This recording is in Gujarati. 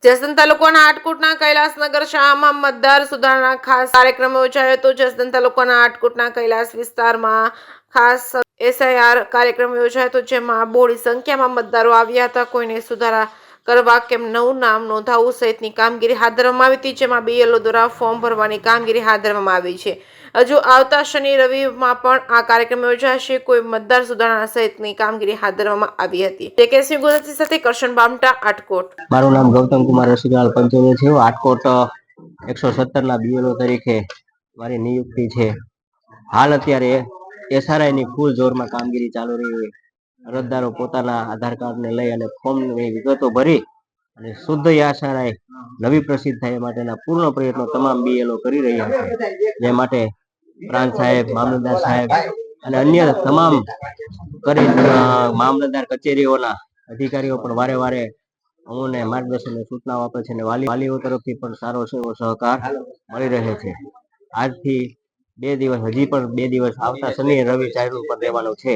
જસદણ તાલુકાના આટકોટના કૈલાસનગર શાળામાં મતદાર સુધારણા ખાસ કાર્યક્રમ યોજાયો હતો। જસદણ તાલુકાના આટકોટના કૈલાસ વિસ્તારમાં ખાસ એસઆઈઆર કાર્યક્રમ યોજાયો હતો, જેમાં બહોળી સંખ્યામાં મતદારો આવ્યા હતા। કોઈને સુધારા કરવા કેમ નવું નામ નોંધાવવું સહિતની કામગીરી હાથ ધરવામાં આવી હતી, જેમાં બીએલઓ દ્વારા ફોર્મ ભરવાની કામગીરી હાથ ધરવામાં આવી છે। હજુ આવતા શનિ રવિમાં પણ આ કાર્યક્રમ યોજાશે। કોઈ મતદાર સુધારણા સહિતની કામગીરી હાથ ધરવામાં આવી હતી। ટેકેસી ગુજરાતી સાથે કરશન બામટા, આટકોટ। મારું નામ ગૌતમ કુમાર રસિકલાલ પંચોલી છે। આટકોટ 117 ના બીએલઓ તરીકે મારી નિયુક્તિ છે। હાલ અત્યારે એસઆરઆઈ ની ફૂલ જોરમાં કામગીરી ચાલુ રહી છે। અરજદારો પોતાના આધાર કાર્ડ ને લઈ અને ફોર્મની વિગતો ભરી અને શુદ્ધ એસઆરઆઈ નવી પ્રસિદ્ધ થાય માટેના પૂર્ણ પ્રયત્નો તમામ બીએલઓ કરી રહ્યા છે। જે માટે પ્રાંત સાહેબ, મામલતદાર સાહેબ અને અન્ય તમામ મામલતદાર કચેરીઓના અધિકારીઓ પણ વારે અમને માર્ગદર્શન અને સૂચનાઓ આપે છે અને વાલીઓ તરફથી પણ સારો એવો સહકાર મળી રહે છે। આજથી 2 દિવસ, હજી પણ 2 દિવસ આવતા શનિ રવિ ચાલુ પર રહેવાનો છે।